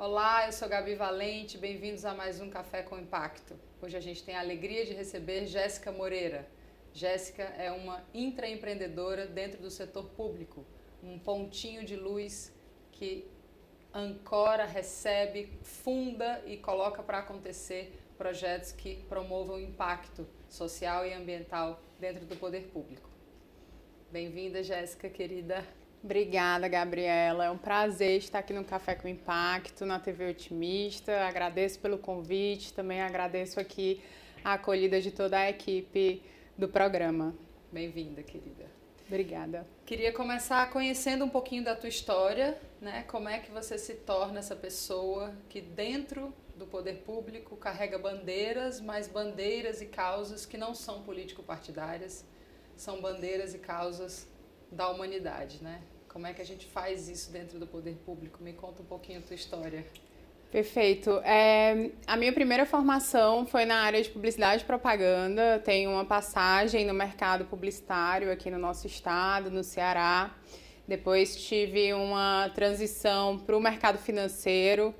Olá, eu sou Gabi Valente, bem-vindos a mais um Café com Impacto. Hoje a gente tem a alegria de receber Jéssica Moreira. Jéssica é uma intraempreendedora dentro do setor público, um pontinho de luz que ancora, recebe, funda e coloca para acontecer projetos que promovam impacto social e ambiental dentro do poder público. Bem-vinda, Jéssica, querida. Obrigada, Gabriela. É um prazer estar aqui no Café com Impacto, na TV Otimista. Agradeço pelo convite, também agradeço aqui a acolhida de toda a equipe do programa. Bem-vinda, querida. Obrigada. Queria começar conhecendo um pouquinho da tua história, né? Como é que você se torna essa pessoa que dentro do poder público carrega bandeiras, mas bandeiras e causas que não são político-partidárias, são bandeiras e causas da humanidade, né? Como é que a gente faz isso dentro do poder público? Me conta um pouquinho a tua história. Perfeito. A minha primeira formação foi na área de publicidade e propaganda. Tenho uma passagem no mercado publicitário aqui no nosso estado, no Ceará. Depois tive uma transição para o mercado financeiro.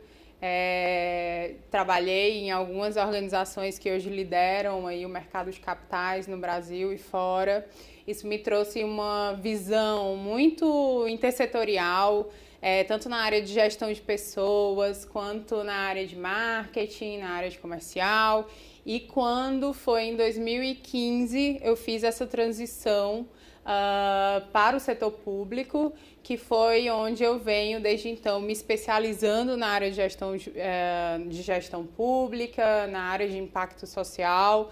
Trabalhei em algumas organizações que hoje lideram aí o mercado de capitais no Brasil e fora. Isso me trouxe uma visão muito intersetorial, tanto na área de gestão de pessoas, quanto na área de marketing, na área de comercial. E quando foi em 2015, eu fiz essa transição para o setor público, que foi onde eu venho desde então me especializando na área de gestão pública, na área de impacto social,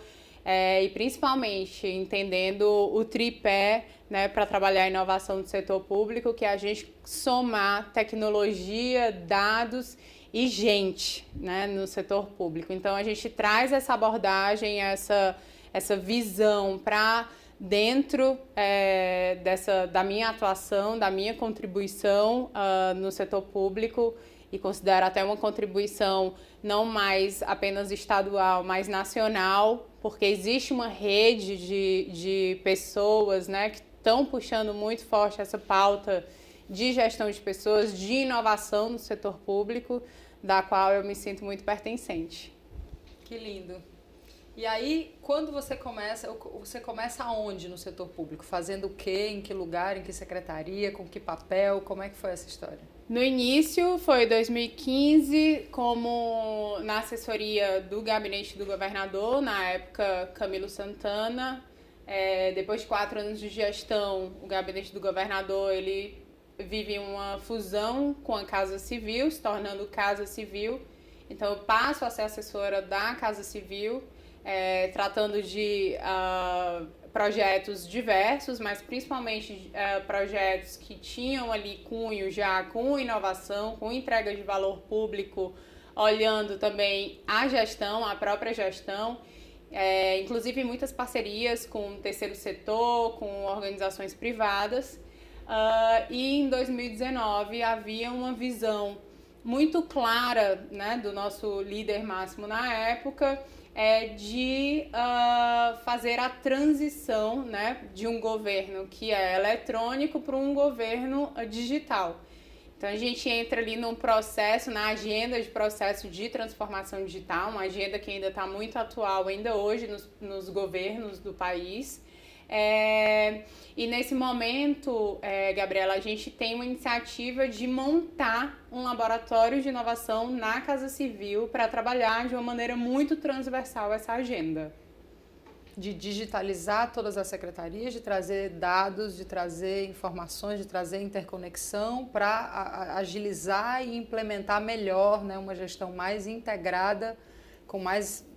e principalmente entendendo o tripé, né, para trabalhar a inovação do setor público, que é a gente somar tecnologia, dados e gente, né, no setor público. Então a gente traz essa abordagem, essa visão para dentro da minha atuação, da minha contribuição no setor público, e considero até uma contribuição não mais apenas estadual, mas nacional, porque existe uma rede de pessoas, né, que estão puxando muito forte essa pauta de gestão de pessoas, de inovação no setor público, da qual eu me sinto muito pertencente. Que lindo! E aí, quando você começa aonde no setor público? Fazendo o quê? Em que lugar? Em que secretaria? Com que papel? Como é que foi essa história? No início, foi 2015, como na assessoria do gabinete do governador, na época Camilo Santana. Depois de 4 anos de gestão, o gabinete do governador ele vive uma fusão com a Casa Civil, se tornando Casa Civil. Então, eu passo a ser assessora da Casa Civil, tratando de projetos diversos, mas principalmente projetos que tinham ali cunho já com inovação, com entrega de valor público, olhando também a gestão, a própria gestão, inclusive muitas parcerias com o terceiro setor, com organizações privadas. E em 2019 havia uma visão muito clara, né, do nosso líder máximo na época, de fazer a transição, né, de um governo que é eletrônico para um governo digital. Então a gente entra ali num processo, na agenda de processo de transformação digital, uma agenda que ainda está muito atual ainda hoje nos governos do país. E nesse momento, Gabriela, a gente tem uma iniciativa de montar um laboratório de inovação na Casa Civil para trabalhar de uma maneira muito transversal essa agenda. De digitalizar todas as secretarias, de trazer dados, de trazer informações, de trazer interconexão para agilizar e implementar melhor, né, uma gestão mais integrada, com mais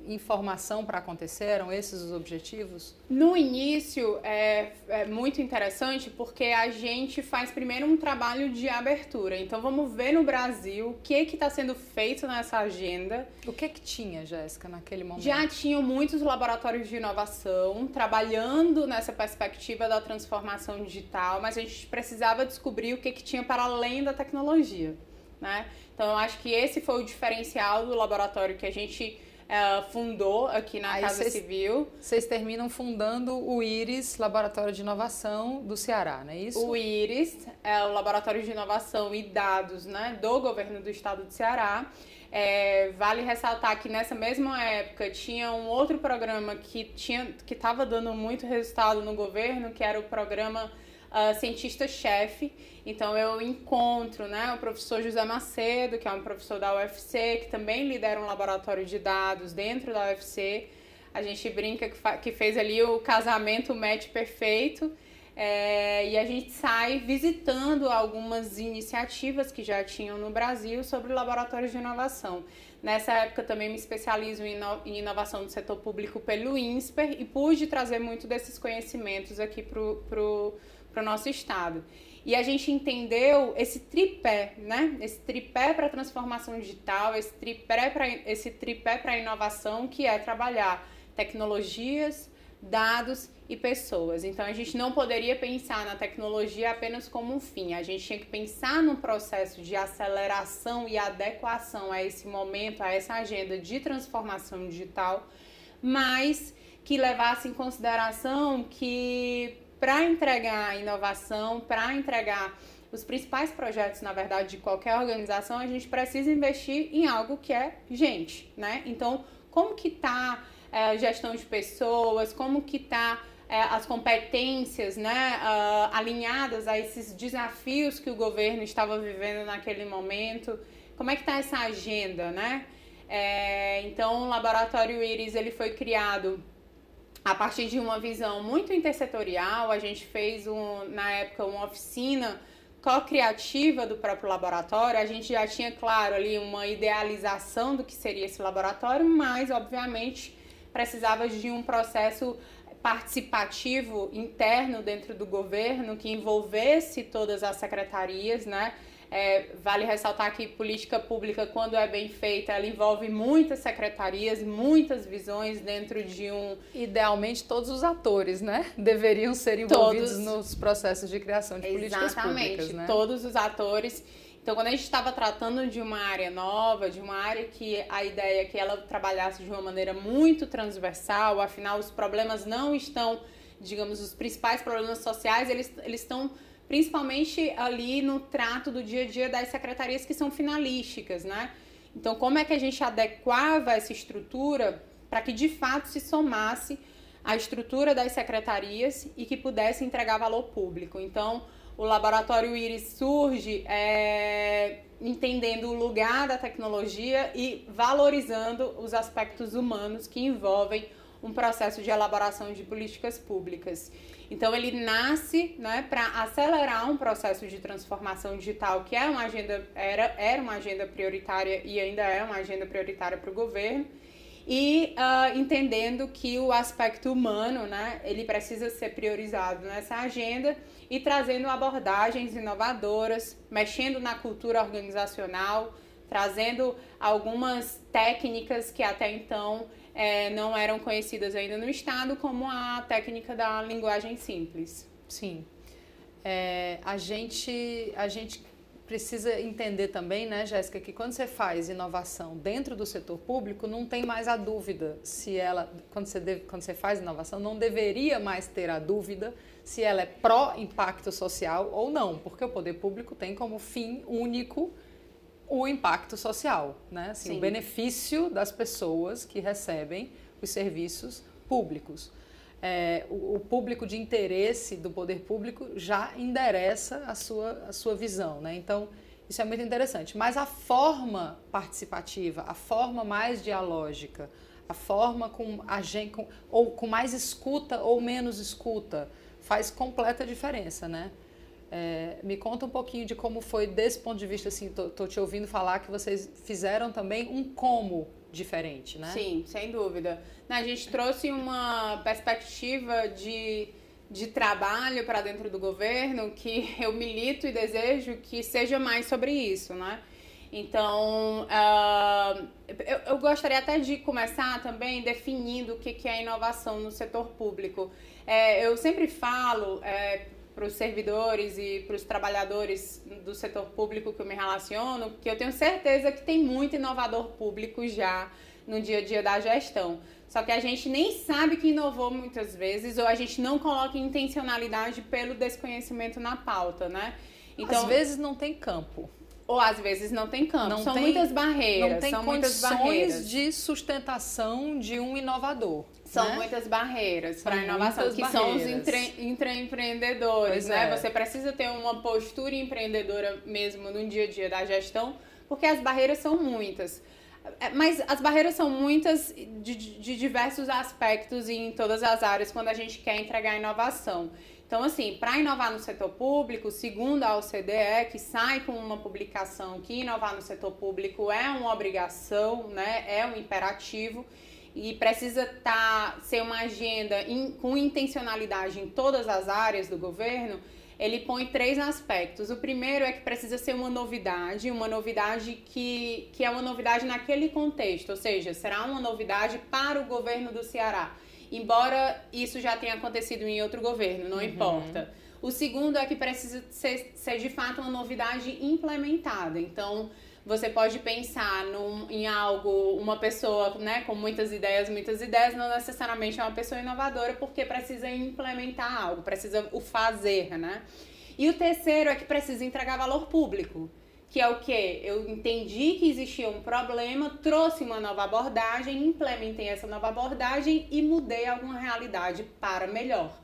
informação para acontecer? Eram esses os objetivos? No início é muito interessante porque a gente faz primeiro um trabalho de abertura. Então vamos ver no Brasil o que está sendo feito nessa agenda. O que tinha, Jéssica, naquele momento? Já tinham muitos laboratórios de inovação trabalhando nessa perspectiva da transformação digital, mas a gente precisava descobrir o que tinha para além da tecnologia, né? Então eu acho que esse foi o diferencial do laboratório que a gente fundou aqui na Casa Civil. Vocês terminam fundando o IRIS, Laboratório de Inovação do Ceará, não é isso? O IRIS é o Laboratório de Inovação e Dados, né, do governo do estado do Ceará. Vale ressaltar que nessa mesma época tinha um outro programa que estava dando muito resultado no governo, que era o programa Cientista-Chefe. Então eu encontro, né, o professor José Macedo, que é um professor da UFC, que também lidera um laboratório de dados dentro da UFC. A gente brinca que fez ali o casamento, o match perfeito. E a gente sai visitando algumas iniciativas que já tinham no Brasil sobre laboratórios de inovação. Nessa época também me especializo em inovação do setor público pelo INSPER e pude trazer muito desses conhecimentos aqui pro nosso estado. E a gente entendeu esse tripé, né? Esse tripé para a transformação digital, esse tripé para a inovação, que é trabalhar tecnologias, dados e pessoas. Então a gente não poderia pensar na tecnologia apenas como um fim, a gente tinha que pensar num processo de aceleração e adequação a esse momento, a essa agenda de transformação digital, mas que levasse em consideração que para entregar a inovação, para entregar os principais projetos, na verdade, de qualquer organização, a gente precisa investir em algo que é gente, né? Então, como que está gestão de pessoas, como que está as competências, né, alinhadas a esses desafios que o governo estava vivendo naquele momento, como é que está essa agenda, né? Então, o Laboratório IRIS, ele foi criado a partir de uma visão muito intersetorial. A gente fez, na época, uma oficina co-criativa do próprio laboratório. A gente já tinha, claro, ali uma idealização do que seria esse laboratório, mas, obviamente, precisava de um processo participativo interno dentro do governo que envolvesse todas as secretarias, né? Vale ressaltar que política pública, quando é bem feita, ela envolve muitas secretarias, muitas visões dentro de um... Idealmente, todos os atores, né? Deveriam ser envolvidos nos processos de criação de políticas públicas, né? Todos os atores. Então, quando a gente estava tratando de uma área nova, de uma área que a ideia é que ela trabalhasse de uma maneira muito transversal, afinal, os problemas não estão, digamos, os principais problemas sociais, eles estão principalmente ali no trato do dia a dia das secretarias que são finalísticas, né? Então, como é que a gente adequava essa estrutura para que, de fato, se somasse à estrutura das secretarias e que pudesse entregar valor público? Então, o Laboratório IRIS surge entendendo o lugar da tecnologia e valorizando os aspectos humanos que envolvem um processo de elaboração de políticas públicas. Então, ele nasce, né, para acelerar um processo de transformação digital que é uma agenda, era uma agenda prioritária e ainda é uma agenda prioritária para o governo, e entendendo que o aspecto humano, né, ele precisa ser priorizado nessa agenda e trazendo abordagens inovadoras, mexendo na cultura organizacional, trazendo algumas técnicas que até então não eram conhecidas ainda no Estado, como a técnica da linguagem simples. Sim. A gente precisa entender também, né, Jéssica, que quando você faz inovação dentro do setor público, não tem mais a dúvida se ela, quando você faz inovação, não deveria mais ter a dúvida se ela é pró-impacto social ou não, porque o poder público tem como fim único o impacto social, né? Assim, o benefício das pessoas que recebem os serviços públicos. O público de interesse do poder público já endereça a sua visão, né? Então, isso é muito interessante. Mas a forma participativa, a forma mais dialógica, a forma com mais escuta ou menos escuta, faz completa diferença, né? Me conta um pouquinho de como foi desse ponto de vista, assim, tô te ouvindo falar que vocês fizeram também um como diferente, né? Sim, sem dúvida. A gente trouxe uma perspectiva de trabalho para dentro do governo que eu milito e desejo que seja mais sobre isso, né? Então, eu gostaria até de começar também definindo o que é inovação no setor público. Eu sempre falo para os servidores e para os trabalhadores do setor público que eu me relaciono, que eu tenho certeza que tem muito inovador público já no dia a dia da gestão. Só que a gente nem sabe que inovou muitas vezes, ou a gente não coloca intencionalidade pelo desconhecimento na pauta, né? Então, às vezes não tem campo. Ou às vezes não tem campo. São muitas barreiras. Não tem são condições muitas barreiras de sustentação de um inovador. São né? muitas barreiras para a inovação, que são os intraempreendedores, né? Você precisa ter uma postura empreendedora mesmo no dia a dia da gestão, porque as barreiras são muitas. Mas as barreiras são muitas de diversos aspectos e em todas as áreas quando a gente quer entregar inovação. Então, assim, para inovar no setor público, segundo a OCDE, que sai com uma publicação que inovar no setor público é uma obrigação, né? É um imperativo e precisa ser uma agenda com intencionalidade em todas as áreas do governo. Ele põe 3 aspectos. O primeiro é que precisa ser uma novidade que é uma novidade naquele contexto, ou seja, será uma novidade para o governo do Ceará. Embora isso já tenha acontecido em outro governo, não importa. O segundo é que precisa ser de fato uma novidade implementada. Então, você pode pensar em algo, uma pessoa, né, com muitas ideias, não necessariamente é uma pessoa inovadora, porque precisa implementar algo, precisa o fazer, né? E o terceiro é que precisa entregar valor público, que é o quê? Eu entendi que existia um problema, trouxe uma nova abordagem, implementei essa nova abordagem e mudei alguma realidade para melhor.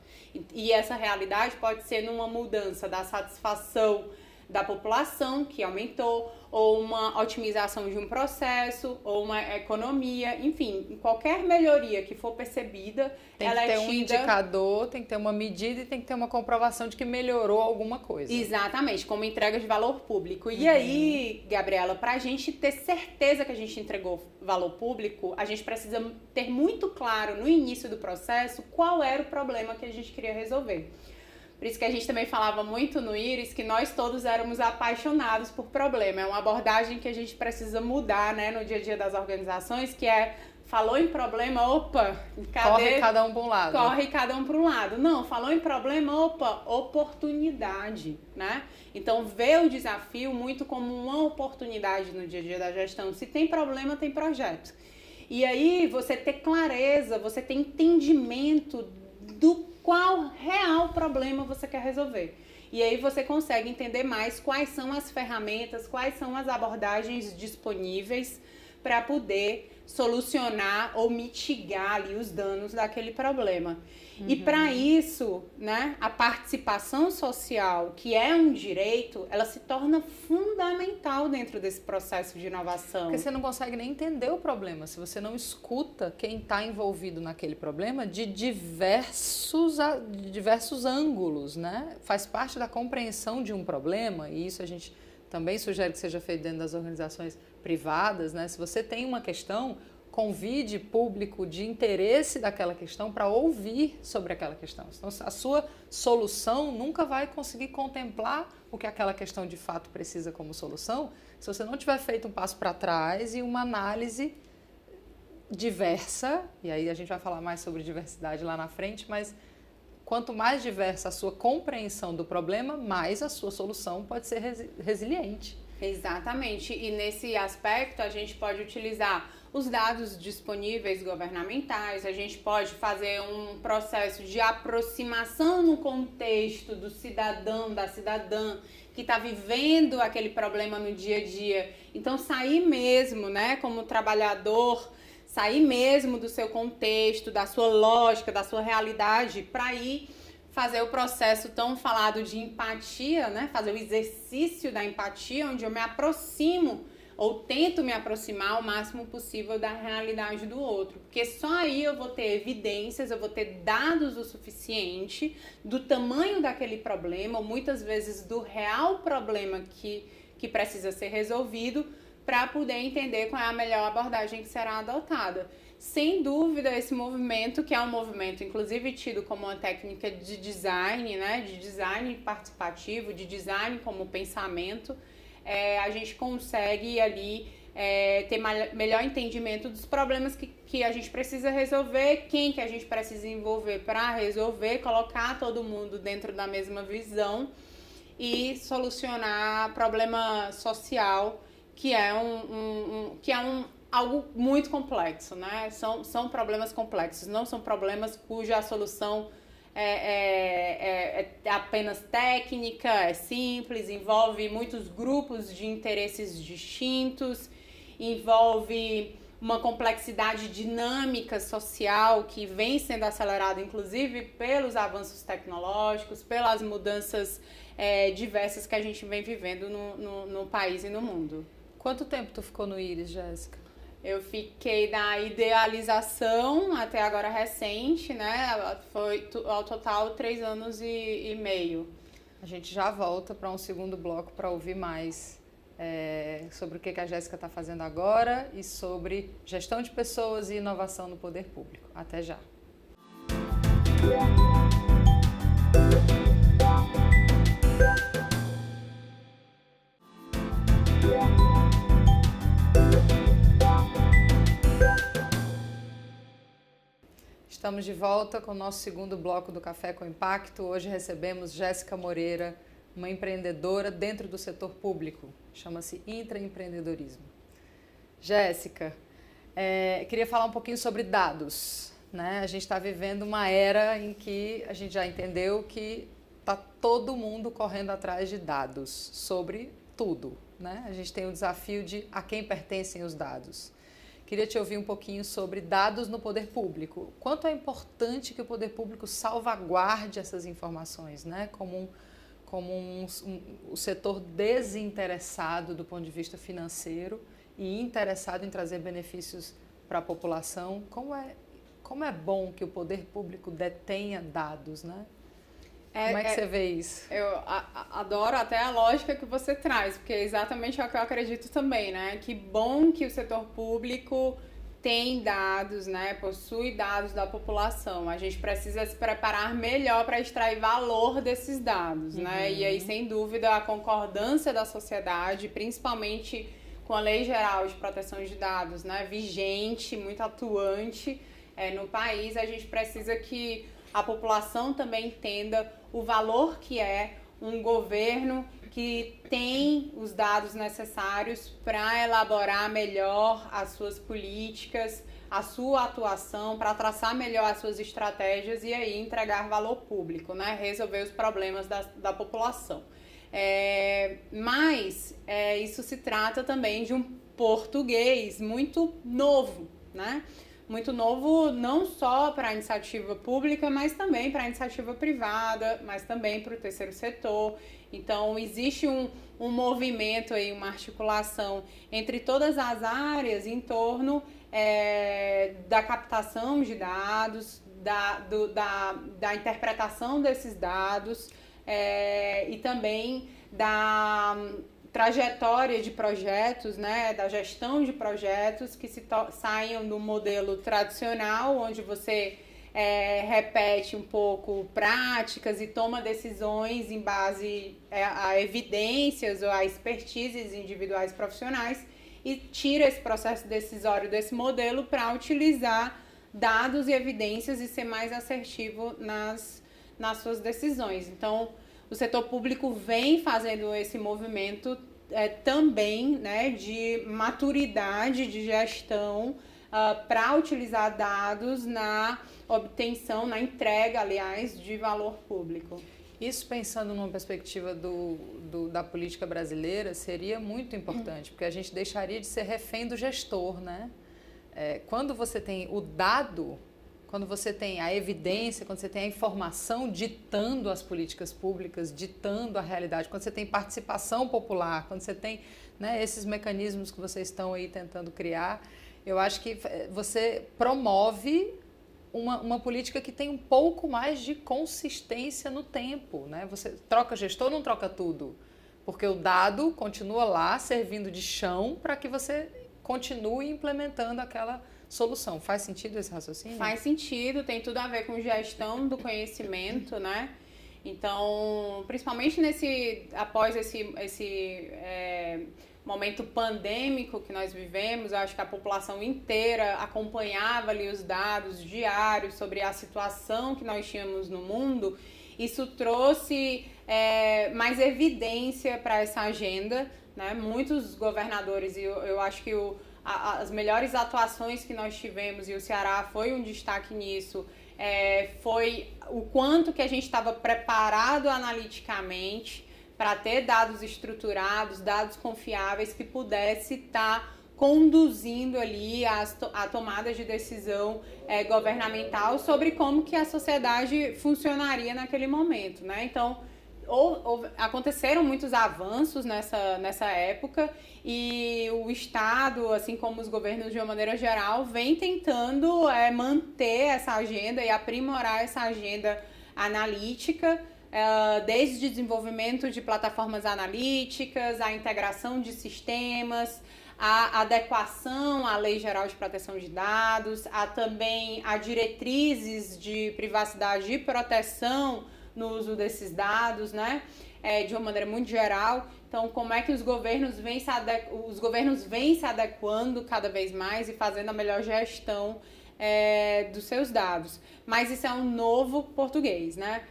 E essa realidade pode ser numa mudança da satisfação da população, que aumentou, ou uma otimização de um processo, ou uma economia, enfim, qualquer melhoria que for percebida, ela é tida... Tem que ter um indicador, tem que ter uma medida e tem que ter uma comprovação de que melhorou alguma coisa. Exatamente, como entrega de valor público. E aí, Gabriela, para a gente ter certeza que a gente entregou valor público, a gente precisa ter muito claro no início do processo qual era o problema que a gente queria resolver. Por isso que a gente também falava muito no Íris que nós todos éramos apaixonados por problema. É uma abordagem que a gente precisa mudar, né, no dia a dia das organizações, que é, falou em problema, opa, corre cada um para um lado. Corre cada um para um lado. Não, falou em problema, opa, oportunidade, né? Então, vê o desafio muito como uma oportunidade no dia a dia da gestão. Se tem problema, tem projeto. E aí, você ter clareza, você ter entendimento do qual real problema você quer resolver. E aí você consegue entender mais quais são as ferramentas, quais são as abordagens disponíveis para poder solucionar ou mitigar ali os danos daquele problema. E para isso, né, a participação social, que é um direito, ela se torna fundamental dentro desse processo de inovação. Porque você não consegue nem entender o problema se você não escuta quem está envolvido naquele problema de diversos ângulos, né? Faz parte da compreensão de um problema, e isso a gente também sugere que seja feito dentro das organizações privadas, né? Se você tem uma questão, convide público de interesse daquela questão para ouvir sobre aquela questão. Então, a sua solução nunca vai conseguir contemplar o que aquela questão de fato precisa como solução se você não tiver feito um passo para trás e uma análise diversa, e aí a gente vai falar mais sobre diversidade lá na frente, mas quanto mais diversa a sua compreensão do problema, mais a sua solução pode ser resiliente. Exatamente, e nesse aspecto a gente pode utilizar os dados disponíveis governamentais, a gente pode fazer um processo de aproximação no contexto do cidadão, da cidadã que está vivendo aquele problema no dia a dia. Então sair mesmo, né, como trabalhador, sair mesmo do seu contexto, da sua lógica, da sua realidade, para ir fazer o processo tão falado de empatia, né? Fazer o exercício da empatia, onde eu me aproximo ou tento me aproximar o máximo possível da realidade do outro. Porque só aí eu vou ter evidências, eu vou ter dados o suficiente do tamanho daquele problema, ou muitas vezes do real problema que precisa ser resolvido, para poder entender qual é a melhor abordagem que será adotada. Sem dúvida, esse movimento, que é um movimento inclusive tido como uma técnica de design, né, de design participativo, de design como pensamento, a gente consegue ali ter melhor entendimento dos problemas que a gente precisa resolver, quem que a gente precisa envolver para resolver, colocar todo mundo dentro da mesma visão e solucionar problema social, que é algo muito complexo, né? São problemas complexos, não são problemas cuja solução é apenas técnica, é simples, envolve muitos grupos de interesses distintos, envolve uma complexidade dinâmica social que vem sendo acelerada, inclusive, pelos avanços tecnológicos, pelas mudanças diversas que a gente vem vivendo no país e no mundo. Quanto tempo tu ficou no Íris, Jéssica? Eu fiquei na idealização até agora recente, né? Foi ao total 3 anos e meio. A gente já volta para um segundo bloco para ouvir mais sobre o que a Jéssica está fazendo agora e sobre gestão de pessoas e inovação no poder público. Até já. Estamos de volta com o nosso segundo bloco do Café com Impacto. Hoje recebemos Jéssica Moreira, uma empreendedora dentro do setor público. Chama-se intraempreendedorismo. Jéssica, queria falar um pouquinho sobre dados, né? A gente está vivendo uma era em que a gente já entendeu que está todo mundo correndo atrás de dados sobre tudo, né? A gente tem o desafio de a quem pertencem os dados. Queria te ouvir um pouquinho sobre dados no poder público. Quanto é importante que o poder público salvaguarde essas informações, né? Como o setor desinteressado do ponto de vista financeiro e interessado em trazer benefícios para a população. Como é bom que o poder público detenha dados, né? Como é que você vê isso? Eu adoro até a lógica que você traz, porque é exatamente o que eu acredito também, né? Que bom que o setor público tem dados, né? Possui dados da população. A gente precisa se preparar melhor para extrair valor desses dados, né? E aí, sem dúvida, a concordância da sociedade, principalmente com a Lei Geral de Proteção de Dados, né? Vigente, muito atuante no país, a gente precisa que a população também entenda o valor que é um governo que tem os dados necessários para elaborar melhor as suas políticas, a sua atuação, para traçar melhor as suas estratégias e aí entregar valor público, né? Resolver os problemas da população. Mas isso se trata também de um português muito novo, né? Muito novo não só para a iniciativa pública, mas também para a iniciativa privada, mas também para o terceiro setor. Então, existe um movimento, aí, uma articulação entre todas as áreas em torno da captação de dados, da interpretação desses dados e também da trajetória de projetos, né, da gestão de projetos que saiam do modelo tradicional, onde você repete um pouco práticas e toma decisões em base a evidências ou a expertises individuais profissionais e tira esse processo decisório desse modelo para utilizar dados e evidências e ser mais assertivo nas suas decisões. Então, o setor público vem fazendo esse movimento também, né, de maturidade de gestão para utilizar dados na obtenção, na entrega, aliás, de valor público. Isso, pensando numa perspectiva da política brasileira, seria muito importante, porque a gente deixaria de ser refém do gestor, né? Quando você tem o dado, quando você tem a evidência, quando você tem a informação ditando as políticas públicas, ditando a realidade, quando você tem participação popular, quando você tem, né, esses mecanismos que vocês estão aí tentando criar, eu acho que você promove uma política que tem um pouco mais de consistência no tempo, né? Você troca gestor, não troca tudo, porque o dado continua lá servindo de chão para que você continue implementando aquela solução. Faz sentido esse raciocínio? Faz sentido, tem tudo a ver com gestão do conhecimento, né? Então, principalmente após esse momento pandêmico que nós vivemos, eu acho que a população inteira acompanhava ali os dados diários sobre a situação que nós tínhamos no mundo. Isso trouxe mais evidência para essa agenda, né? Muitos governadores, e eu acho que as melhores atuações que nós tivemos, e o Ceará foi um destaque nisso, foi o quanto que a gente estava preparado analiticamente para ter dados estruturados, dados confiáveis que pudesse estar conduzindo ali a tomada de decisão governamental sobre como que a sociedade funcionaria naquele momento, né? Então, aconteceram muitos avanços nessa época e o Estado, assim como os governos de uma maneira geral, vem tentando manter essa agenda e aprimorar essa agenda analítica, desde o desenvolvimento de plataformas analíticas, a integração de sistemas, a adequação à Lei Geral de Proteção de Dados, também a diretrizes de privacidade e proteção no uso desses dados, né? De uma maneira muito geral. Então, como é que os governos vêm se adequando cada vez mais e fazendo a melhor gestão dos seus dados. Mas isso é um novo português, né?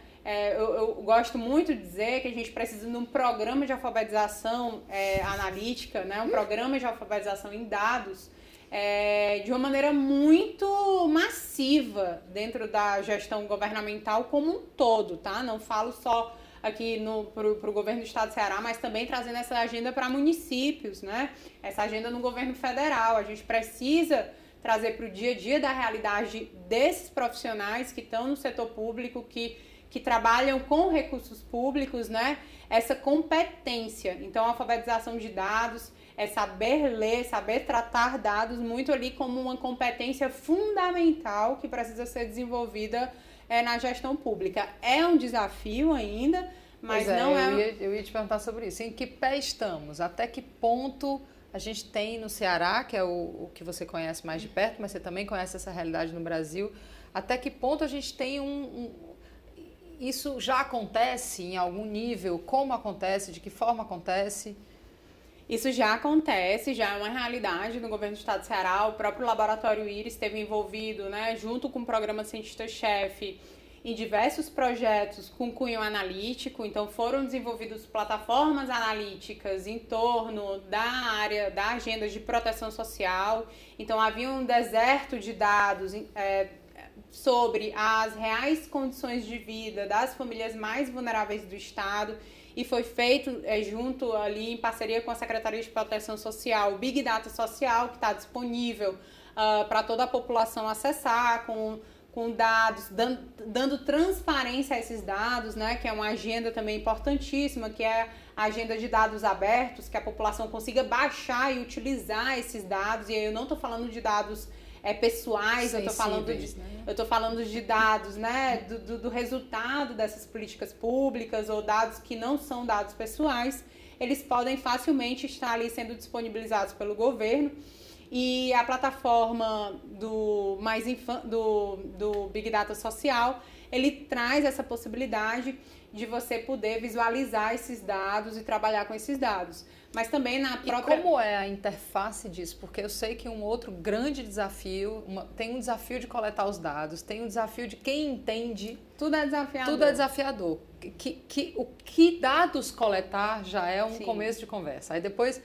Eu gosto muito de dizer que a gente precisa de um programa de alfabetização analítica, né? Um programa de alfabetização em dados de uma maneira muito massiva dentro da gestão governamental como um todo, tá? Não falo só aqui para o governo do estado do Ceará, mas também trazendo essa agenda para municípios, né? Essa agenda no governo federal. A gente precisa trazer para o dia a dia da realidade desses profissionais que estão no setor público, que trabalham com recursos públicos, né? Essa competência. Então, a alfabetização de dados é saber ler, saber tratar dados muito ali como uma competência fundamental que precisa ser desenvolvida na gestão pública. É um desafio ainda, mas não é... Eu ia te perguntar sobre isso. Em que pé estamos? Até que ponto a gente tem no Ceará, que é o que você conhece mais de perto, mas você também conhece essa realidade no Brasil, até que ponto a gente tem isso já acontece em algum nível? Como acontece? De que forma acontece? Isso já acontece, já é uma realidade no governo do estado do Ceará. O próprio Laboratório Íris esteve envolvido, né, junto com o programa Cientista-Chefe, em diversos projetos com cunho analítico. Então, foram desenvolvidas plataformas analíticas em torno da área da agenda de proteção social. Então, havia um deserto de dados sobre as reais condições de vida das famílias mais vulneráveis do estado, e foi feito junto ali em parceria com a Secretaria de Proteção Social, o Big Data Social, que está disponível para toda a população acessar, com dados, dando transparência a esses dados, né, que é uma agenda também importantíssima, que é a agenda de dados abertos, que a população consiga baixar e utilizar esses dados. E aí eu não estou falando de dados pessoais, sensíveis, eu estou falando de dados, né, do resultado dessas políticas públicas, ou dados que não são dados pessoais. Eles podem facilmente estar ali sendo disponibilizados pelo governo. E a plataforma do Big Data Social, ele traz essa possibilidade de você poder visualizar esses dados e trabalhar com esses dados. Mas também na própria... E como é a interface disso? Porque eu sei que um outro grande desafio, tem um desafio de coletar os dados, tem um desafio de quem entende... Tudo é desafiador. Tudo é desafiador. O que dados coletar já é um começo de conversa. Aí depois...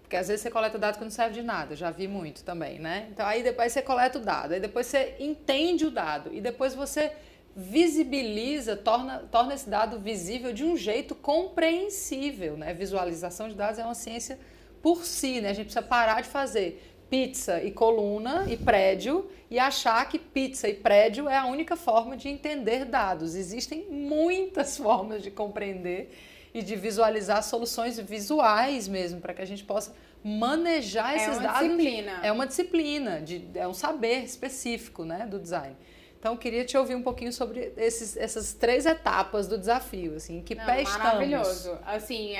Porque às vezes você coleta dado que não serve de nada, já vi muito também, né? Então aí depois você coleta o dado, aí depois você entende o dado e depois você visibiliza, torna esse dado visível de um jeito compreensível, né? Visualização de dados é uma ciência por si, né? A gente precisa parar de fazer pizza e coluna e prédio e achar que pizza e prédio é a única forma de entender dados. Existem muitas formas de compreender e de visualizar soluções visuais mesmo, para que a gente possa manejar esses dados. É uma disciplina, é um saber específico, né, do design. Então, eu queria te ouvir um pouquinho sobre essas 3 etapas do desafio, assim, em que pé estamos? Maravilhoso. Assim,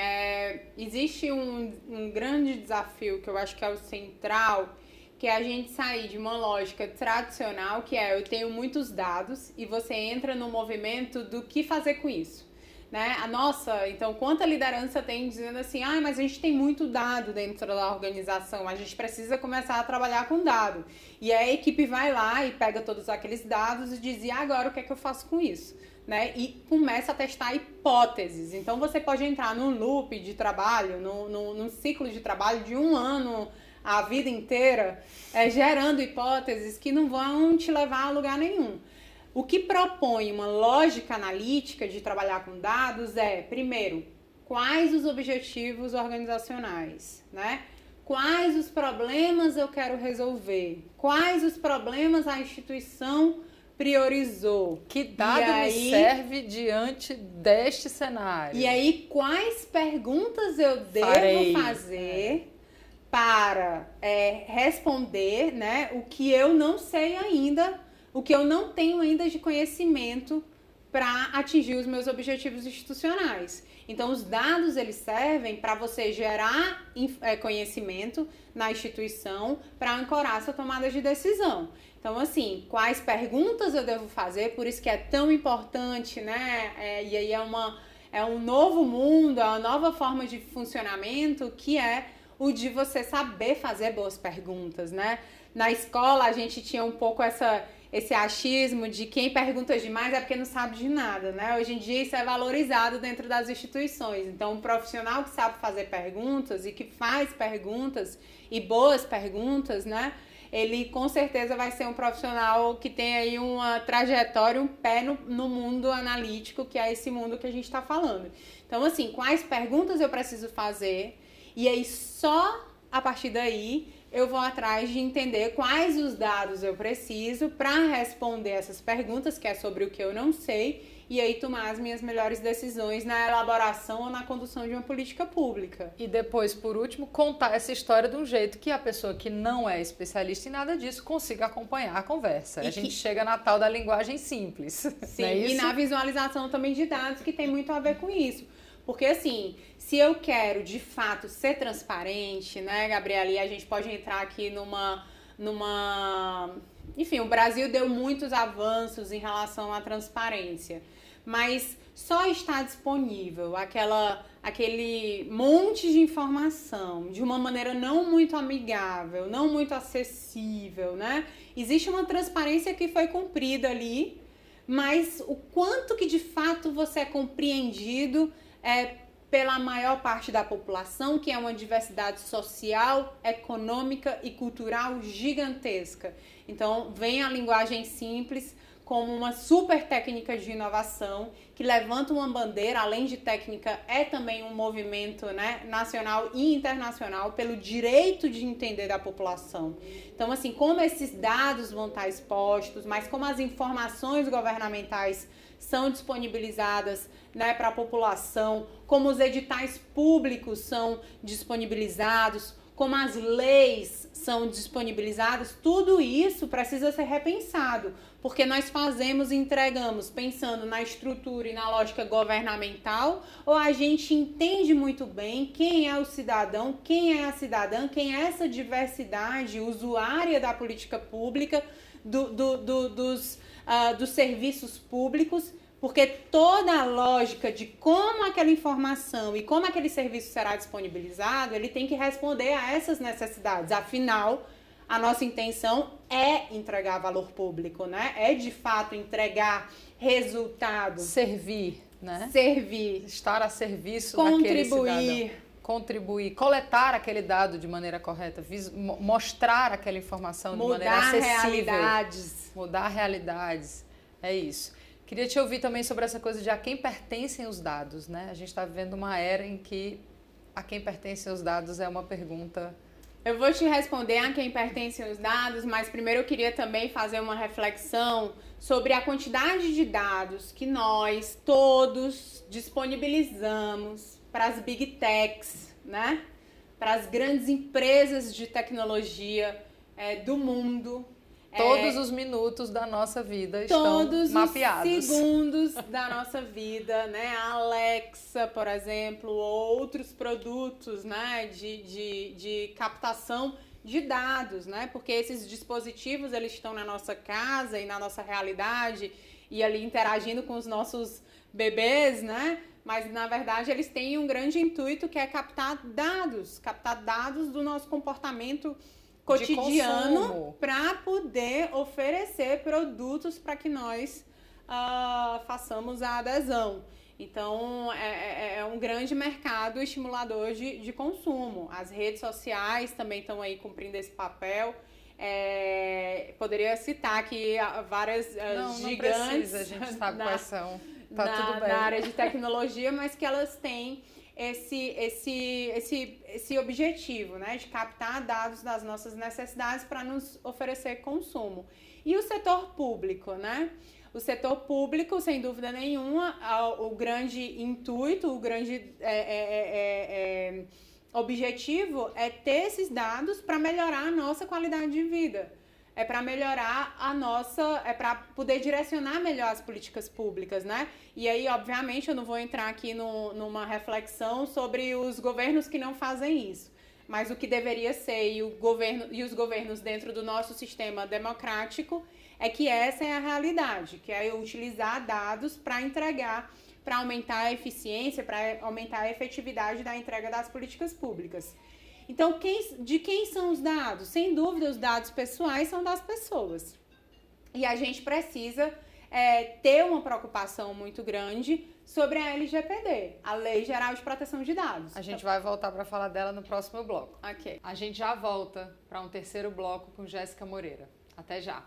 existe um grande desafio que eu acho que é o central, que é a gente sair de uma lógica tradicional, que é eu tenho muitos dados, e você entra no movimento do que fazer com isso. Né? Então, quanta liderança tem dizendo assim, mas a gente tem muito dado dentro da organização, a gente precisa começar a trabalhar com dado. E a equipe vai lá e pega todos aqueles dados e diz, agora o que é que eu faço com isso? Né? E começa a testar hipóteses. Então, você pode entrar num loop de trabalho, num ciclo de trabalho de 1 ano a vida inteira, gerando hipóteses que não vão te levar a lugar nenhum. O que propõe uma lógica analítica de trabalhar com dados é, primeiro, quais os objetivos organizacionais, né? Quais os problemas eu quero resolver? Quais os problemas a instituição priorizou? Que dado me serve diante deste cenário? E aí, quais perguntas eu devo fazer para responder, né, o que eu não sei ainda, o que eu não tenho ainda de conhecimento para atingir os meus objetivos institucionais. Então, os dados, eles servem para você gerar conhecimento na instituição para ancorar sua tomada de decisão. Então, assim, quais perguntas eu devo fazer, por isso que é tão importante, né? E aí é um novo mundo, é uma nova forma de funcionamento, que é o de você saber fazer boas perguntas, né? Na escola, a gente tinha um pouco esse achismo de quem pergunta demais é porque não sabe de nada, né? Hoje em dia isso é valorizado dentro das instituições. Então, um profissional que sabe fazer perguntas e que faz perguntas e boas perguntas, né? Ele com certeza vai ser um profissional que tem aí uma trajetória, um pé no mundo analítico, que é esse mundo que a gente está falando. Então, assim, quais perguntas eu preciso fazer? E aí, só a partir daí, eu vou atrás de entender quais os dados eu preciso para responder essas perguntas, que é sobre o que eu não sei, e aí tomar as minhas melhores decisões na elaboração ou na condução de uma política pública. E depois, por último, contar essa história de um jeito que a pessoa que não é especialista em nada disso consiga acompanhar a conversa. A gente chega na tal da linguagem simples. Sim, e na visualização também de dados, que tem muito a ver com isso. Porque, assim, se eu quero, de fato, ser transparente, né, Gabriela, e a gente pode entrar aqui numa... Enfim, o Brasil deu muitos avanços em relação à transparência, mas só está disponível aquele monte de informação de uma maneira não muito amigável, não muito acessível, né? Existe uma transparência que foi cumprida ali, mas o quanto que, de fato, você é compreendido pela maior parte da população, que é uma diversidade social, econômica e cultural gigantesca. Então, vem a linguagem simples como uma super técnica de inovação que levanta uma bandeira, além de técnica, é também um movimento, né, nacional e internacional pelo direito de entender da população. Então, assim, como esses dados vão estar expostos, mas como as informações governamentais são disponibilizadas, né, para a população, como os editais públicos são disponibilizados, como as leis são disponibilizadas, tudo isso precisa ser repensado, porque nós fazemos e entregamos pensando na estrutura e na lógica governamental, ou a gente entende muito bem quem é o cidadão, quem é a cidadã, quem é essa diversidade usuária da política pública, dos serviços públicos, porque toda a lógica de como aquela informação e como aquele serviço será disponibilizado, ele tem que responder a essas necessidades. Afinal, a nossa intenção é entregar valor público, né? É de fato entregar resultado. Servir, né? Servir. Estar a serviço daquele cidadão. Contribuir, coletar aquele dado de maneira correta, mostrar aquela informação de maneira acessível. Mudar realidades. É isso. Queria te ouvir também sobre essa coisa de a quem pertencem os dados, né? A gente está vivendo uma era em que a quem pertencem os dados é uma pergunta. Eu vou te responder a quem pertencem os dados, mas primeiro eu queria também fazer uma reflexão sobre a quantidade de dados que nós todos disponibilizamos para as big techs, né? Para as grandes empresas de tecnologia do mundo. Todos os minutos da nossa vida estão mapeados. Todos os segundos da nossa vida, né? A Alexa, por exemplo, outros produtos, né? de captação de dados, né? Porque esses dispositivos, eles estão na nossa casa e na nossa realidade e ali interagindo com os nossos bebês, né? Mas, na verdade, eles têm um grande intuito que é captar dados do nosso comportamento cotidiano para poder oferecer produtos para que nós façamos a adesão. Então, é um grande mercado estimulador de consumo. As redes sociais também estão aí cumprindo esse papel. Poderia citar aqui várias gigantes. Não precisa, a gente sabe quais são. Tá tudo bem. Na área de tecnologia, mas que elas têm esse objetivo, né, de captar dados das nossas necessidades para nos oferecer consumo. E o setor público, né? O setor público, sem dúvida nenhuma, o grande intuito, o grande objetivo é ter esses dados para melhorar a nossa qualidade de vida. É para melhorar para poder direcionar melhor as políticas públicas, né? E aí, obviamente, eu não vou entrar aqui numa reflexão sobre os governos que não fazem isso. Mas o que deveria ser, e os governos dentro do nosso sistema democrático, é que essa é a realidade, que é utilizar dados para entregar, para aumentar a eficiência, para aumentar a efetividade da entrega das políticas públicas. Então, de quem são os dados? Sem dúvida, os dados pessoais são das pessoas. E a gente precisa ter uma preocupação muito grande sobre a LGPD, a Lei Geral de Proteção de Dados. A gente vai voltar para falar dela no próximo bloco. Ok. A gente já volta para um terceiro bloco com Jéssica Moreira. Até já.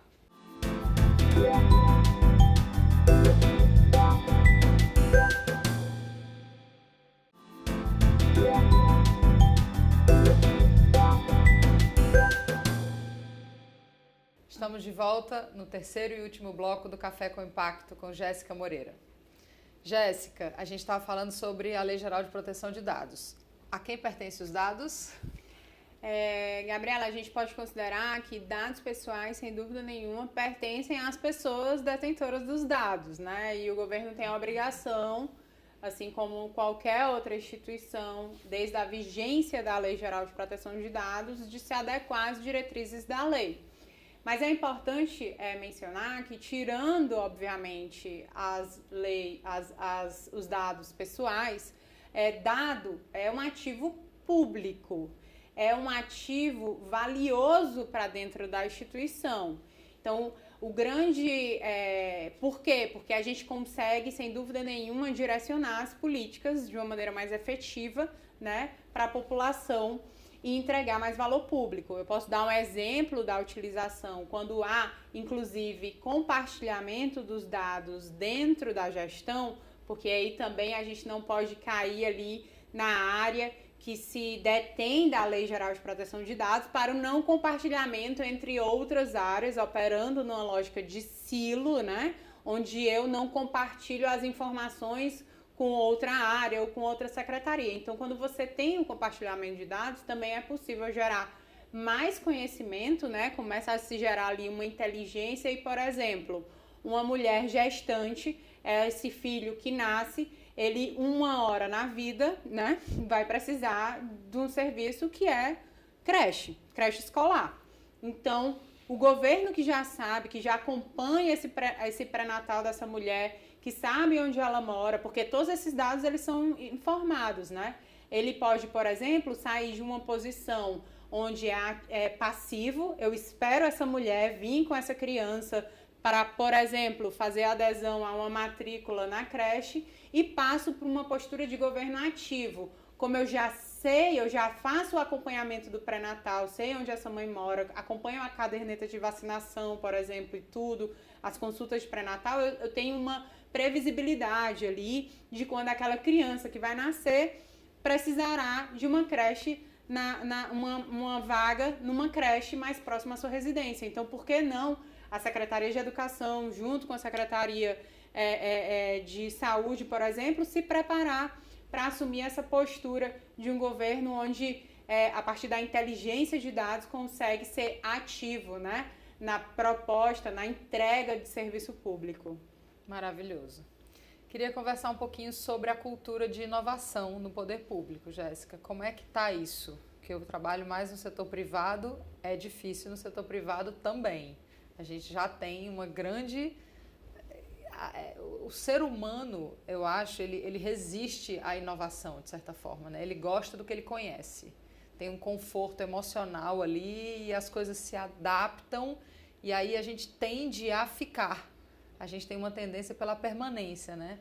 Estamos de volta no terceiro e último bloco do Café com Impacto com Jéssica Moreira. Jéssica, a gente estava falando sobre a Lei Geral de Proteção de Dados. A quem pertencem os dados? Gabriela, a gente pode considerar que dados pessoais, sem dúvida nenhuma, pertencem às pessoas detentoras dos dados, né? E o governo tem a obrigação, assim como qualquer outra instituição, desde a vigência da Lei Geral de Proteção de Dados, de se adequar às diretrizes da lei. Mas é importante mencionar que, tirando, obviamente, os dados pessoais, dado é um ativo público, é um ativo valioso para dentro da instituição. Então, por quê? Porque a gente consegue, sem dúvida nenhuma, direcionar as políticas de uma maneira mais efetiva, né, para a população e entregar mais valor público. Eu posso dar um exemplo da utilização quando há, inclusive, compartilhamento dos dados dentro da gestão, porque aí também a gente não pode cair ali na área que se detém da Lei Geral de Proteção de Dados para o não compartilhamento entre outras áreas, operando numa lógica de silo, né? Onde eu não compartilho as informações com outra área ou com outra secretaria. Então, quando você tem um compartilhamento de dados, também é possível gerar mais conhecimento, né? Começa a se gerar ali uma inteligência e, por exemplo, uma mulher gestante, esse filho que nasce, ele uma hora na vida, né, vai precisar de um serviço que é creche escolar. Então, o governo que já sabe, que já acompanha esse pré-natal dessa mulher, que sabe onde ela mora, porque todos esses dados eles são informados, né? Ele pode, por exemplo, sair de uma posição onde é passivo, eu espero essa mulher vir com essa criança para, por exemplo, fazer adesão a uma matrícula na creche e passo por uma postura de governo ativo. Como eu já sei, eu já faço o acompanhamento do pré-natal, sei onde essa mãe mora, acompanho a caderneta de vacinação, por exemplo, e tudo, as consultas de pré-natal, eu tenho uma previsibilidade ali de quando aquela criança que vai nascer precisará de uma creche, uma vaga numa creche mais próxima à sua residência. Então, por que não a Secretaria de Educação, junto com a Secretaria de Saúde, por exemplo, se preparar para assumir essa postura de um governo onde, a partir da inteligência de dados, consegue ser ativo, né, na proposta, na entrega de serviço público. Maravilhoso. Queria conversar um pouquinho sobre a cultura de inovação no poder público, Jéssica. Como é que está isso? Porque eu trabalho mais no setor privado, é difícil no setor privado também. A gente já tem uma grande... O ser humano, eu acho, ele resiste à inovação, de certa forma, né? Ele gosta do que ele conhece. Tem um conforto emocional ali e as coisas se adaptam e aí a gente tende a ficar. A gente tem uma tendência pela permanência, né?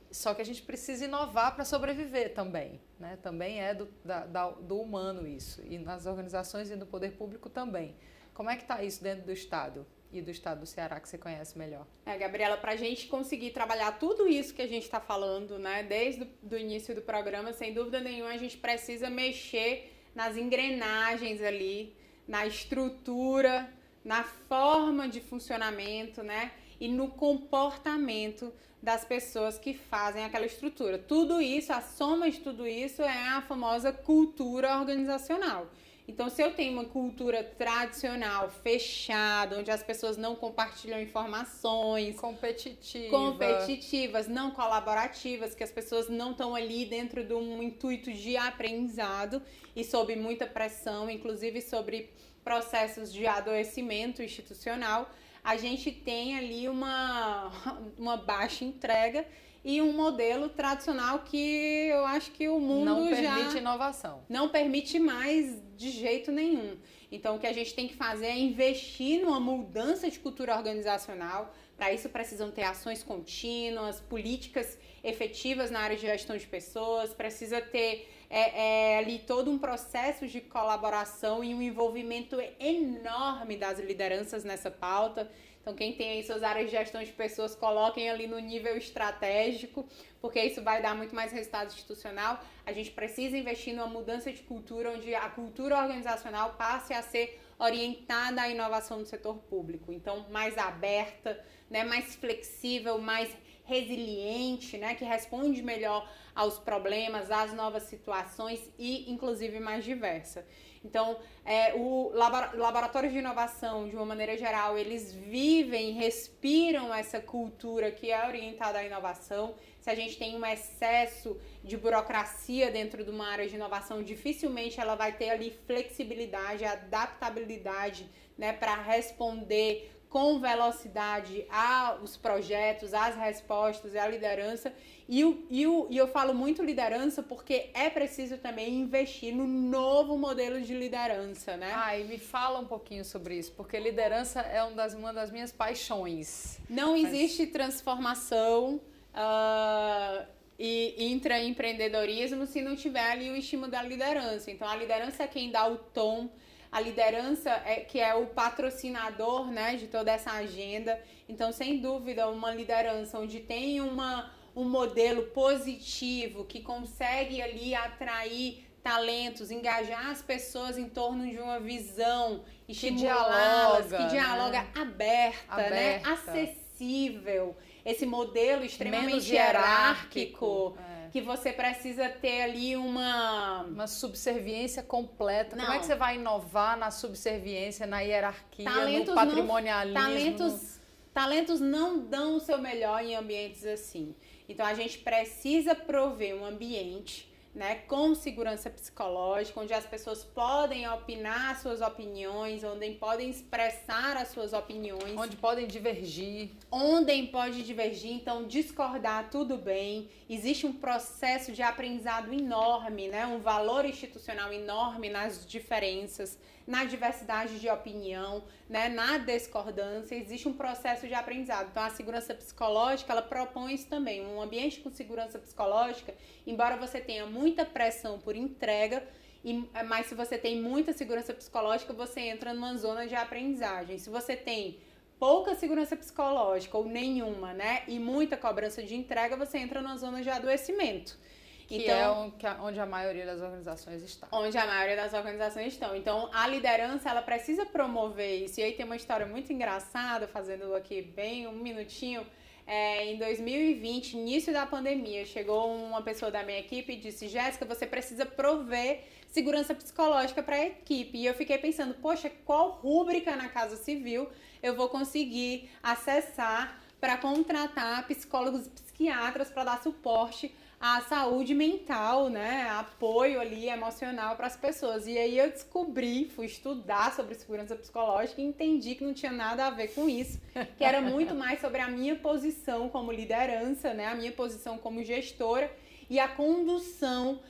Só que a gente precisa inovar para sobreviver também, né? Também é do humano isso, e nas organizações e no poder público também. Como é que está isso dentro do Estado e do Estado do Ceará, que você conhece melhor? Gabriela, para a gente conseguir trabalhar tudo isso que a gente está falando, né, desde o início do programa, sem dúvida nenhuma, a gente precisa mexer nas engrenagens ali, na estrutura, na forma de funcionamento, né, e no comportamento das pessoas que fazem aquela estrutura. Tudo isso, a soma de tudo isso é a famosa cultura organizacional. Então, se eu tenho uma cultura tradicional, fechada, onde as pessoas não compartilham informações, competitivas, não colaborativas, que as pessoas não estão ali dentro de um intuito de aprendizado e sob muita pressão, inclusive sobre processos de adoecimento institucional, a gente tem ali uma baixa entrega e um modelo tradicional que eu acho que o mundo não permite inovação. Não permite mais de jeito nenhum. Então, o que a gente tem que fazer é investir numa mudança de cultura organizacional. Para isso, precisam ter ações contínuas, políticas efetivas na área de gestão de pessoas, precisa ter ali todo um processo de colaboração e um envolvimento enorme das lideranças nessa pauta. Então, quem tem aí suas áreas de gestão de pessoas, coloquem ali no nível estratégico, porque isso vai dar muito mais resultado institucional. A gente precisa investir numa mudança de cultura, onde a cultura organizacional passe a ser orientada à inovação no setor público. Então, mais aberta, né, mais flexível, mais resiliente, né, que responde melhor aos problemas, às novas situações e, inclusive, mais diversa. Então, o laboratório de inovação, de uma maneira geral, eles vivem, respiram essa cultura que é orientada à inovação. Se a gente tem um excesso de burocracia dentro de uma área de inovação, dificilmente ela vai ter ali flexibilidade, adaptabilidade, né, para responder com velocidade aos projetos, às respostas e à liderança. E eu falo muito liderança porque é preciso também investir no novo modelo de liderança, né? E me fala um pouquinho sobre isso, porque liderança é uma das minhas paixões. Não existe transformação e intraempreendedorismo se não tiver ali o estímulo da liderança. Então, a liderança é quem dá o tom. A liderança que é o patrocinador, né, de toda essa agenda. Então, sem dúvida, uma liderança onde tem um modelo positivo que consegue ali atrair talentos, engajar as pessoas em torno de uma visão, estimulá-las, que dialoga, né? Aberta, né? Acessível. Esse modelo extremamente hierárquico. Que você precisa ter ali uma subserviência completa. Não. Como é que você vai inovar na subserviência, na hierarquia, no patrimonialismo? Talentos não dão o seu melhor em ambientes assim. Então, a gente precisa prover um ambiente, né, com segurança psicológica, onde as pessoas podem opinar suas opiniões, onde podem expressar as suas opiniões. Onde podem divergir. Onde pode divergir, então discordar, tudo bem. Existe um processo de aprendizado enorme, né, um valor institucional enorme nas diferenças, na diversidade de opinião, né, na discordância, existe um processo de aprendizado. Então, a segurança psicológica, ela propõe isso também. Um ambiente com segurança psicológica, embora você tenha muita pressão por entrega, mas se você tem muita segurança psicológica, você entra numa zona de aprendizagem. Se você tem pouca segurança psicológica ou nenhuma, né, e muita cobrança de entrega, você entra numa zona de adoecimento. Então, onde a maioria das organizações está. Onde a maioria das organizações estão. Então, a liderança, ela precisa promover isso. E aí tem uma história muito engraçada, fazendo aqui bem um minutinho. Em 2020, início da pandemia, chegou uma pessoa da minha equipe e disse: Jéssica, você precisa prover segurança psicológica para a equipe. E eu fiquei pensando, poxa, qual rúbrica na Casa Civil eu vou conseguir acessar para contratar psicólogos e psiquiatras para dar suporte à saúde mental, né, apoio ali emocional para as pessoas. E aí eu fui estudar sobre segurança psicológica e entendi que não tinha nada a ver com isso, que era muito mais sobre a minha posição como liderança, né, a minha posição como gestora e a condução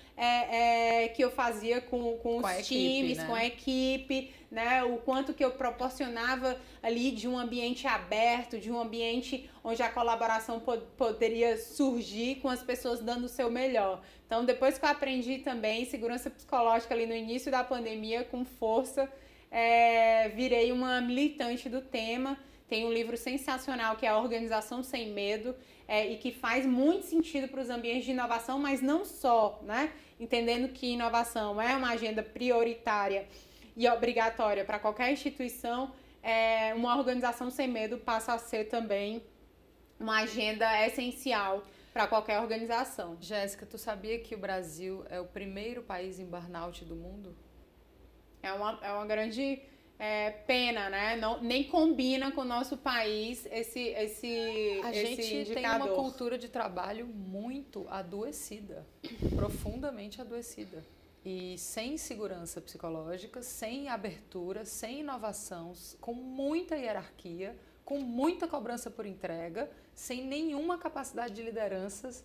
que eu fazia com os times, com a equipe, né? O quanto que eu proporcionava ali de um ambiente aberto, de um ambiente onde a colaboração poderia surgir com as pessoas dando o seu melhor. Então, depois que eu aprendi também segurança psicológica ali no início da pandemia, com força, virei uma militante do tema. Tem um livro sensacional que é a Organização Sem Medo, e que faz muito sentido para os ambientes de inovação, mas não só, né? Entendendo que inovação é uma agenda prioritária e obrigatória para qualquer instituição, uma organização sem medo passa a ser também uma agenda essencial para qualquer organização. Jéssica, tu sabia que o Brasil é o primeiro país em burnout do mundo? É uma grande pena, né? Não, nem combina com o nosso país esse A gente indicador. tem uma cultura de trabalho muito adoecida, profundamente adoecida. E sem segurança psicológica, sem abertura, sem inovação, com muita hierarquia, com muita cobrança por entrega, sem nenhuma capacidade de lideranças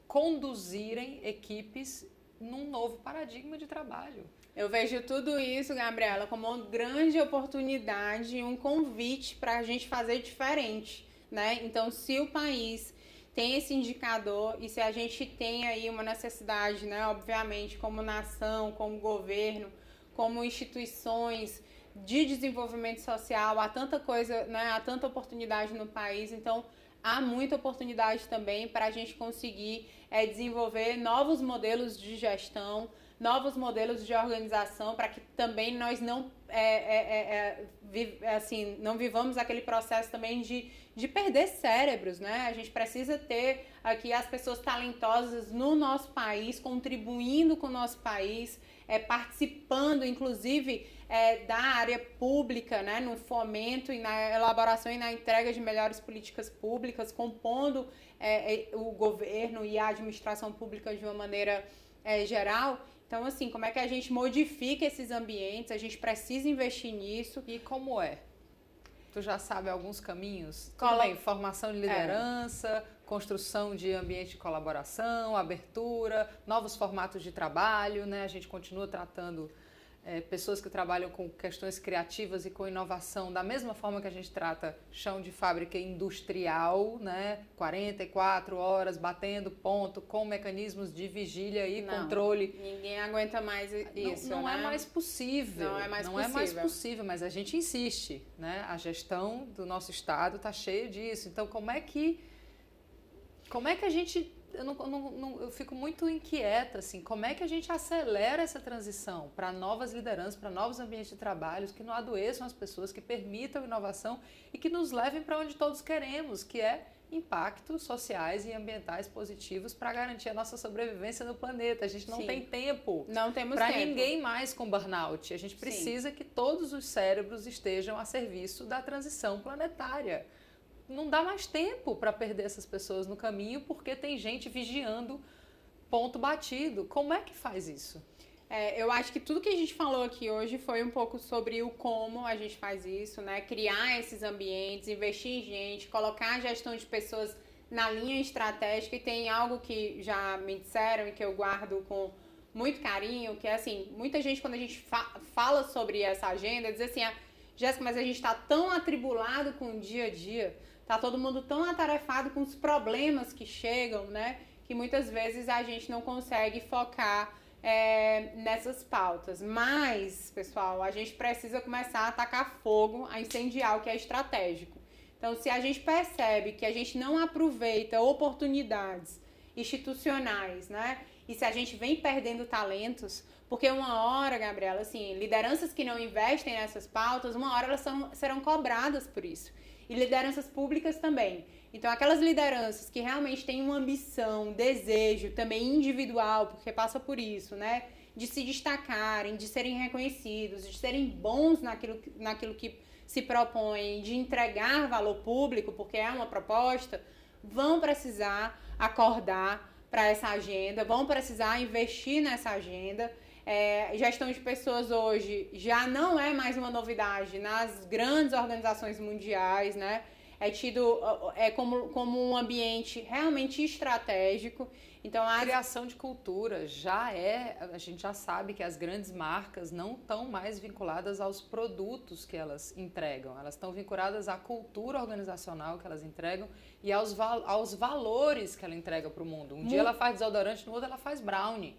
conduzirem equipes num novo paradigma de trabalho. Eu vejo tudo isso, Gabriela, como uma grande oportunidade, um convite para a gente fazer diferente, né? Então, se o país tem esse indicador e se a gente tem aí uma necessidade, né, obviamente, como nação, como governo, como instituições de desenvolvimento social, há tanta coisa, né, há tanta oportunidade no país, então há muita oportunidade também para a gente conseguir desenvolver novos modelos de gestão, novos modelos de organização, para que também nós não não vivamos aquele processo também de perder cérebros, né? A gente precisa ter aqui as pessoas talentosas no nosso país, contribuindo com o nosso país, participando, inclusive, da área pública, né? No fomento e na elaboração e na entrega de melhores políticas públicas, compondo o governo e a administração pública de uma maneira geral. Então, assim, como é que a gente modifica esses ambientes? A gente precisa investir nisso. E como é? Tu já sabe alguns caminhos? Tudo bem, formação de liderança, construção de ambiente de colaboração, abertura, novos formatos de trabalho, né? A gente continua tratando pessoas que trabalham com questões criativas e com inovação da mesma forma que a gente trata chão de fábrica industrial, né? 44 horas batendo ponto com mecanismos de vigília e controle. Ninguém aguenta mais isso, não né? É mais possível. Não é mais não possível. É mais possível, mas a gente insiste, né? A gestão do nosso estado está cheia disso. Então, como é que a gente... Eu fico muito inquieta, assim, como é que a gente acelera essa transição para novas lideranças, para novos ambientes de trabalho, que não adoeçam as pessoas, que permitam inovação e que nos levem para onde todos queremos, que é impactos sociais e ambientais positivos para garantir a nossa sobrevivência no planeta. A gente não tem tempo para ninguém mais com burnout. A gente precisa que todos os cérebros estejam a serviço da transição planetária. Não dá mais tempo para perder essas pessoas no caminho porque tem gente vigiando ponto batido. Como é que faz isso? Eu acho que tudo que a gente falou aqui hoje foi um pouco sobre o como a gente faz isso, né? Criar esses ambientes, investir em gente, colocar a gestão de pessoas na linha estratégica. E tem algo que já me disseram e que eu guardo com muito carinho, que é assim, muita gente quando a gente fala sobre essa agenda, diz assim, Jéssica, mas a gente está tão atribulado com o dia a dia, tá todo mundo tão atarefado com os problemas que chegam, né? Que muitas vezes a gente não consegue focar nessas pautas. Mas, pessoal, a gente precisa começar a tacar fogo, a incendiar o que é estratégico. Então, se a gente percebe que a gente não aproveita oportunidades institucionais, né? E se a gente vem perdendo talentos, porque uma hora, Gabriela, assim, lideranças que não investem nessas pautas, uma hora elas serão cobradas por isso. E lideranças públicas também. Então, aquelas lideranças que realmente têm uma ambição, desejo, também individual, porque passa por isso, né? De se destacarem, de serem reconhecidos, de serem bons naquilo que se propõem, de entregar valor público, porque é uma proposta, vão precisar acordar para essa agenda, vão precisar investir nessa agenda. Gestão de pessoas hoje já não é mais uma novidade nas grandes organizações mundiais, né? é tido como um ambiente realmente estratégico. Então, a criação de cultura a gente já sabe que as grandes marcas não estão mais vinculadas aos produtos que elas entregam, elas estão vinculadas à cultura organizacional que elas entregam e aos valores que ela entrega para o mundo. Um dia ela faz desodorante, no outro ela faz brownie.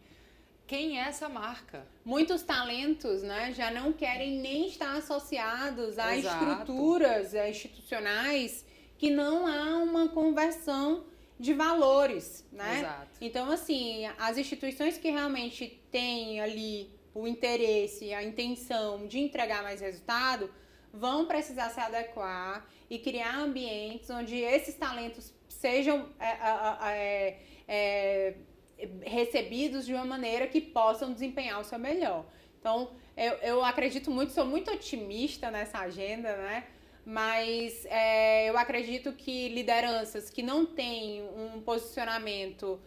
Quem é essa marca? Muitos talentos, né, já não querem nem estar associados a Exato. estruturas institucionais que não há uma conversão de valores, né? Exato. Então, assim, as instituições que realmente têm ali o interesse, a intenção de entregar mais resultado, vão precisar se adequar e criar ambientes onde esses talentos sejam recebidos de uma maneira que possam desempenhar o seu melhor. Então, eu acredito muito, sou muito otimista nessa agenda, né? Mas eu acredito que lideranças que não têm um posicionamento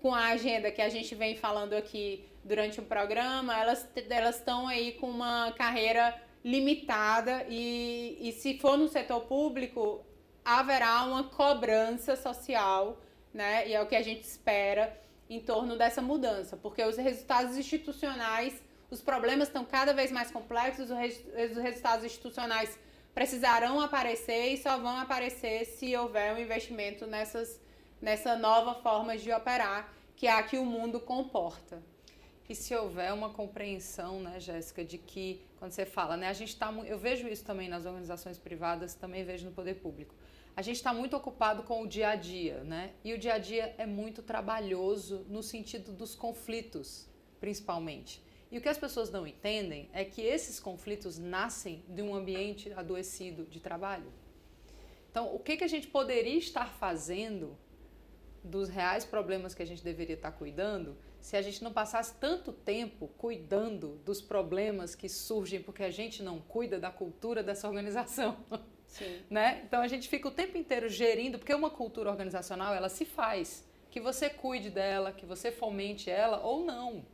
com a agenda que a gente vem falando aqui durante o programa, elas estão aí com uma carreira limitada e se for no setor público, haverá uma cobrança social, né? E é o que a gente espera em torno dessa mudança, porque os resultados institucionais, os problemas estão cada vez mais complexos, os resultados institucionais precisarão aparecer e só vão aparecer se houver um investimento nessa nova forma de operar que é a que o mundo comporta. E se houver uma compreensão, né, Jéssica, de que, quando você fala, né, eu vejo isso também nas organizações privadas, também vejo no poder público. A gente está muito ocupado com o dia a dia, né? E o dia a dia é muito trabalhoso no sentido dos conflitos, principalmente. E o que as pessoas não entendem é que esses conflitos nascem de um ambiente adoecido de trabalho. Então, o que a gente poderia estar fazendo dos reais problemas que a gente deveria estar cuidando se a gente não passasse tanto tempo cuidando dos problemas que surgem porque a gente não cuida da cultura dessa organização? Sim. Né? Então, a gente fica o tempo inteiro gerindo, porque uma cultura organizacional, ela se faz. Que você cuide dela, que você fomente ela ou não.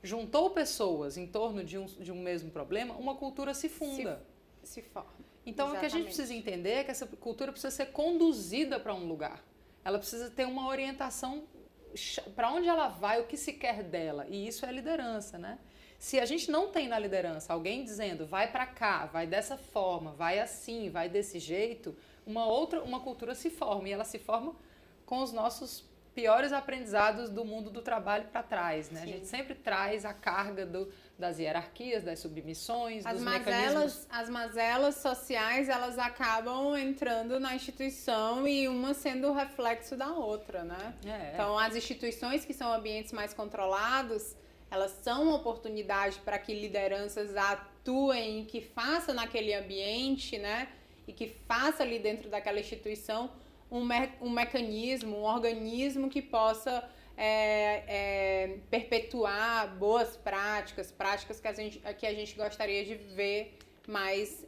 Juntou pessoas em torno de um mesmo problema, uma cultura se funda. Se forma. Então, Exatamente. o que a gente precisa entender é que essa cultura precisa ser conduzida para um lugar. Ela precisa ter uma orientação para onde ela vai, o que se quer dela. E isso é liderança, né? Se a gente não tem na liderança alguém dizendo vai para cá, vai dessa forma, vai assim, vai desse jeito, uma cultura se forma. E ela se forma com os nossos piores aprendizados do mundo do trabalho para trás, né? Sim. A gente sempre traz a carga das hierarquias, das submissões, dos mecanismos. As mazelas sociais, elas acabam entrando na instituição e uma sendo o reflexo da outra, né? Então, as instituições que são ambientes mais controlados, elas são uma oportunidade para que lideranças atuem, que façam naquele ambiente, né? E que faça ali dentro daquela instituição um mecanismo, um organismo que possa perpetuar boas práticas que a gente gostaria de ver mais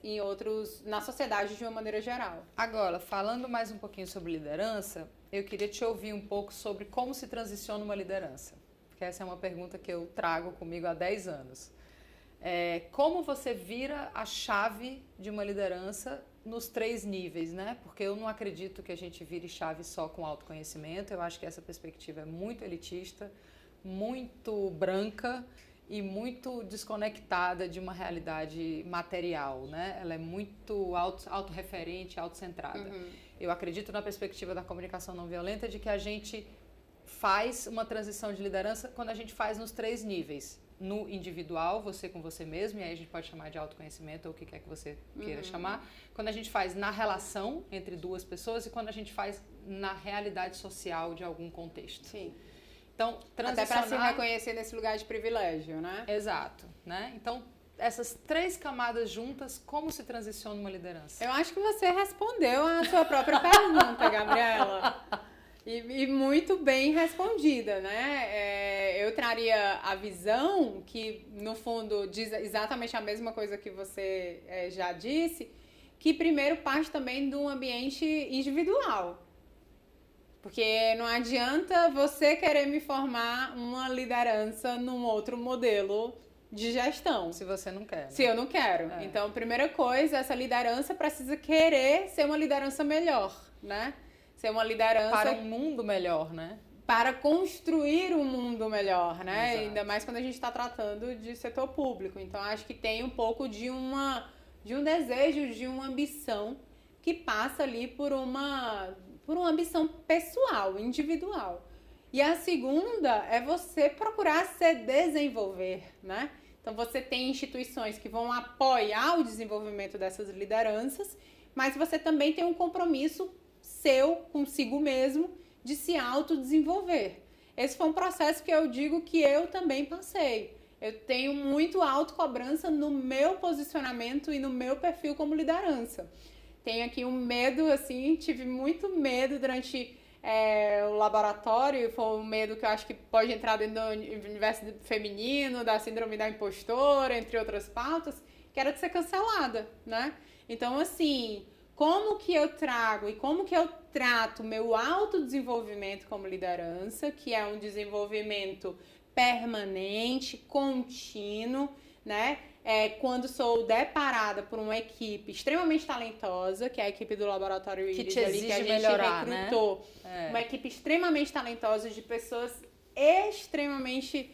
na sociedade de uma maneira geral. Agora, falando mais um pouquinho sobre liderança, eu queria te ouvir um pouco sobre como se transiciona uma liderança. Porque essa é uma pergunta que eu trago comigo há 10 anos. Como você vira a chave de uma liderança nos 3 níveis, né? Porque eu não acredito que a gente vire chave só com autoconhecimento. Eu acho que essa perspectiva é muito elitista, muito branca e muito desconectada de uma realidade material, né? Ela é muito autorreferente, autocentrada. Uhum. Eu acredito na perspectiva da comunicação não violenta de que a gente faz uma transição de liderança quando a gente faz nos 3 níveis. No individual, você com você mesmo, e aí a gente pode chamar de autoconhecimento ou o que quer que você queira chamar. Quando a gente faz na relação entre 2 pessoas e quando a gente faz na realidade social de algum contexto. Sim. Então, até para se reconhecer nesse lugar de privilégio, né? Exato, né? Então, essas 3 camadas juntas, como se transiciona uma liderança? Eu acho que você respondeu a sua própria pergunta, Gabriela. E muito bem respondida, né? Eu traria a visão que, no fundo, diz exatamente a mesma coisa que você já disse, que primeiro parte também de um ambiente individual. Porque não adianta você querer me formar uma liderança num outro modelo de gestão. Se você não quer. Né? Se eu não quero. Então, primeira coisa, essa liderança precisa querer ser uma liderança melhor, né? Ser uma liderança... Para um mundo melhor, né? Para construir um mundo melhor, né? Exato. Ainda mais quando a gente está tratando de setor público. Então, acho que tem um pouco de um desejo, de uma ambição que passa ali por uma ambição pessoal, individual. E a segunda é você procurar se desenvolver, né? Então, você tem instituições que vão apoiar o desenvolvimento dessas lideranças, mas você também tem um compromisso seu consigo mesmo de se autodesenvolver. Esse foi um processo que eu digo que eu também passei. Eu tenho muito autocobrança no meu posicionamento e no meu perfil como liderança. Tenho aqui um medo, assim, tive muito medo durante o laboratório, foi um medo que eu acho que pode entrar dentro do universo feminino, da síndrome da impostora, entre outras pautas, que era de ser cancelada, né? Então, assim, como que eu trago e como que eu trato meu autodesenvolvimento como liderança, que é um desenvolvimento permanente, contínuo, né? Quando sou deparada por uma equipe extremamente talentosa, que é a equipe do Laboratório Íris, que a gente melhorar, recrutou, né? Uma equipe extremamente talentosa de pessoas extremamente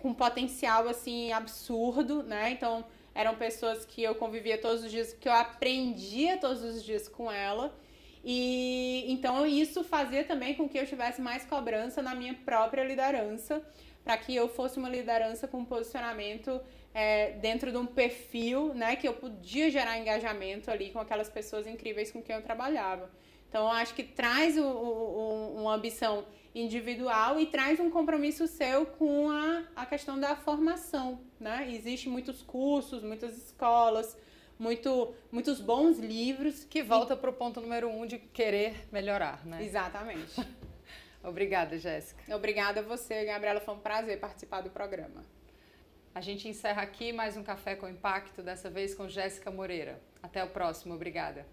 com potencial assim absurdo, né? Então eram pessoas que eu convivia todos os dias, que eu aprendia todos os dias com ela. E então isso fazia também com que eu tivesse mais cobrança na minha própria liderança, para que eu fosse uma liderança com posicionamento dentro de um perfil, né, que eu podia gerar engajamento ali com aquelas pessoas incríveis com quem eu trabalhava. Então, eu acho que traz uma ambição individual e traz um compromisso seu com a questão da formação, né? Existem muitos cursos, muitas escolas, muitos bons livros. Que volta para o ponto número 1 de querer melhorar, né? Exatamente. Obrigada, Jéssica. Obrigada a você, Gabriela. Foi um prazer participar do programa. A gente encerra aqui mais um Café com Impacto, dessa vez com Jéssica Moreira. Até o próximo. Obrigada.